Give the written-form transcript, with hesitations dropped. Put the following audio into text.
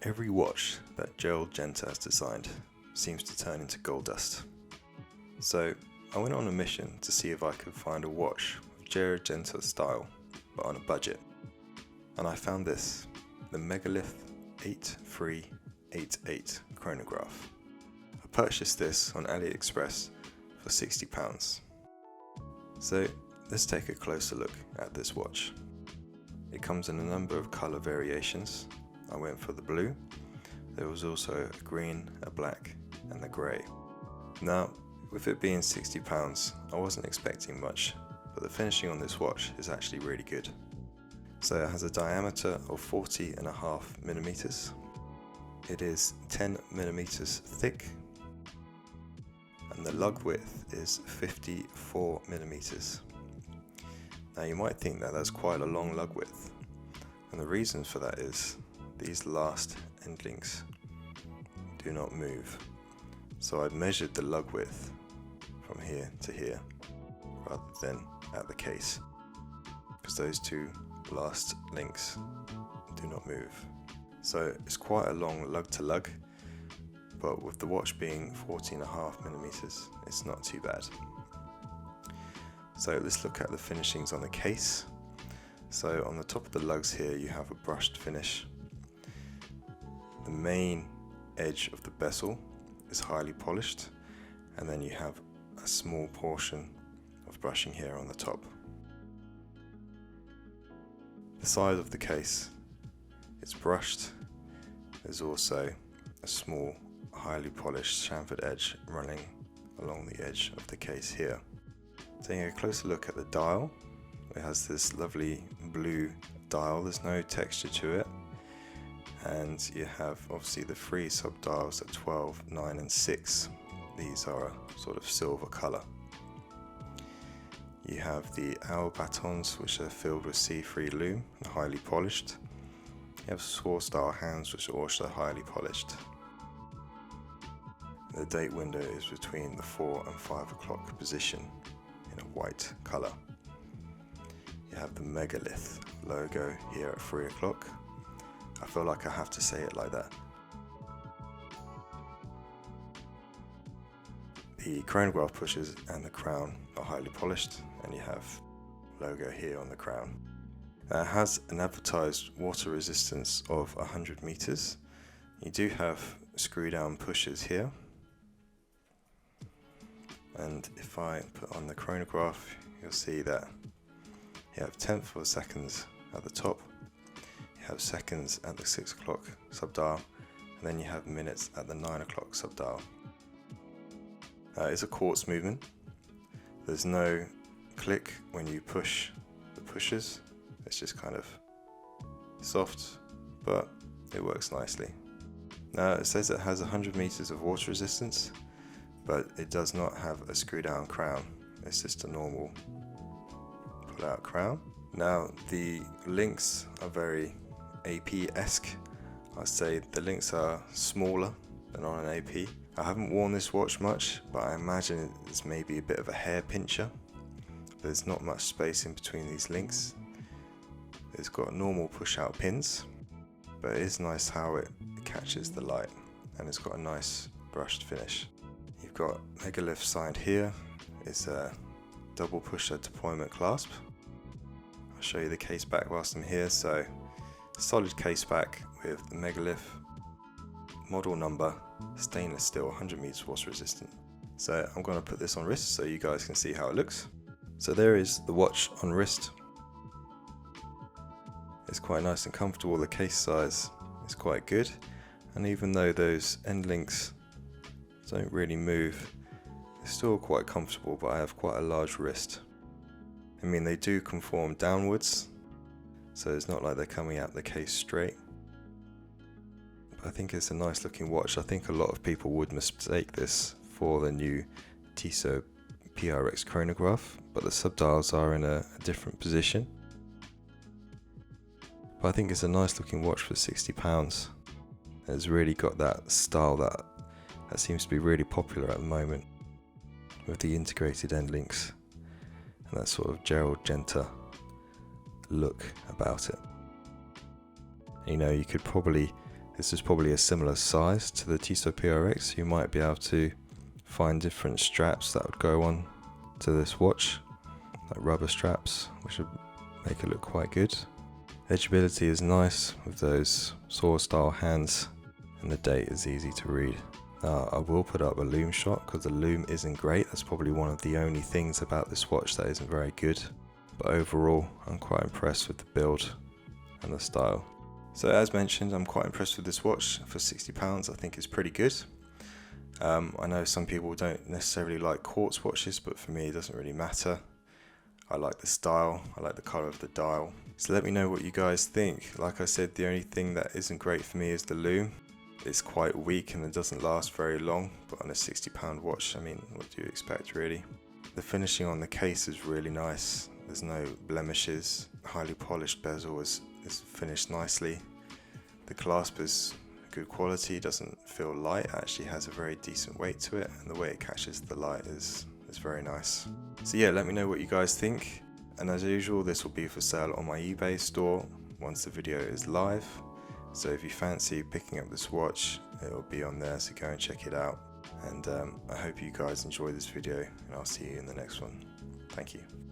Every watch that Gerald Genta has designed seems to turn into gold dust. So I went on a mission to see if I could find a watch with Gerald Genta's style, but on a budget. And I found this, the Megalith 8388 Chronograph. I purchased this on AliExpress for £60. So let's take a closer look at this watch. It comes in a number of colour variations. I went for the blue. There was also a green, a black and a grey. Now, with it being £60, I wasn't expecting much, but the finishing on this watch is actually really good. So it has a diameter of 40.5mm. It is 10mm thick, and the lug width is 54mm. Now you might think that that's quite a long lug width, and the reason for that is these last end links do not move. So I measured the lug width from here to here rather than at the case, because those two last links do not move. So it's quite a long lug to lug, but with the watch being 40.5mm, it's not too bad. So let's look at the finishings on the case. So on the top of the lugs here you have a brushed finish. The main edge of the bezel is highly polished, and then you have a small portion of brushing here on the top. The side of the case is brushed. There's also a small highly polished chamfered edge running along the edge of the case here. Taking a closer look at the dial, it has this lovely blue dial. There's no texture to it, and you have obviously the three sub-dials at 12, 9 and 6. These are a sort of silver colour. You have the hour batons, which are filled with C3 lume and highly polished. You have sword style hands, which are also highly polished. The date window is between the 4 and 5 o'clock position in a white colour. You have the Megalith logo here at 3 o'clock. I feel like I have to say it like that. The chronograph pushes and the crown are highly polished, and you have logo here on the crown. It has an advertised water resistance of 100 meters. You do have screw down pushers here. And if I put on the chronograph, you'll see that you have tenth of seconds at the top. You have seconds at the 6 o'clock sub-dial, and then you have minutes at the 9 o'clock sub-dial. It's a quartz movement. There's no click when you push the pushers. It's just kind of soft, but it works nicely. Now it says it has 100 meters of water resistance, but it does not have a screw down crown. It's just a normal pull out crown. Now the links are very AP-esque. I'd say the links are smaller than on an AP. I haven't worn this watch much, but I imagine it's maybe a bit of a hair pincher. There's not much space in between these links. It's got normal push out pins, but it is nice how it catches the light, and it's got a nice brushed finish. You've got Megalith signed here. It's a double pusher deployment clasp. I'll show you the case back whilst I'm here. So solid case back with the Megalith model number, stainless steel, 100 meters water resistant. So I'm going to put this on wrist so you guys can see how it looks. So there is the watch on wrist. It's quite nice and comfortable. The case size is quite good, and even though those end links don't really move, it's still quite comfortable, but I have quite a large wrist. I mean, they do conform downwards, so it's not like they're coming out the case straight. But I think it's a nice looking watch. I think a lot of people would mistake this for the new Tissot PRX chronograph, but the sub-dials are in a different position. But I think it's a nice looking watch for £60. It's really got that style that seems to be really popular at the moment, with the integrated end links and that sort of Gerald Genta look about it. You know, you could probably This is probably a similar size to the Tissot PRX. You might be able to find different straps that would go on to this watch, like rubber straps, which would make it look quite good. Edgeability is nice with those sword style hands, and the date is easy to read. I will put up a loom shot because the loom isn't great. That's probably one of the only things about this watch that isn't very good. But overall, I'm quite impressed with the build and the style. So as mentioned, I'm quite impressed with this watch. For £60, I think it's pretty good. I know some people don't necessarily like quartz watches, but for me it doesn't really matter. I like the style, I like the colour of the dial. So let me know what you guys think. Like I said, the only thing that isn't great for me is the loom. It's quite weak and it doesn't last very long, but on a £60 watch, I mean, what do you expect really? The finishing on the case is really nice. There's no blemishes. Highly polished bezel is finished nicely. The clasp is good quality, doesn't feel light, it actually has a very decent weight to it, and the way it catches the light is very nice. So yeah, let me know what you guys think, and as usual, this will be for sale on my eBay store once the video is live. So if you fancy picking up this watch, it will be on there, so go and check it out. And I hope you guys enjoy this video, and I'll see you in the next one. Thank you.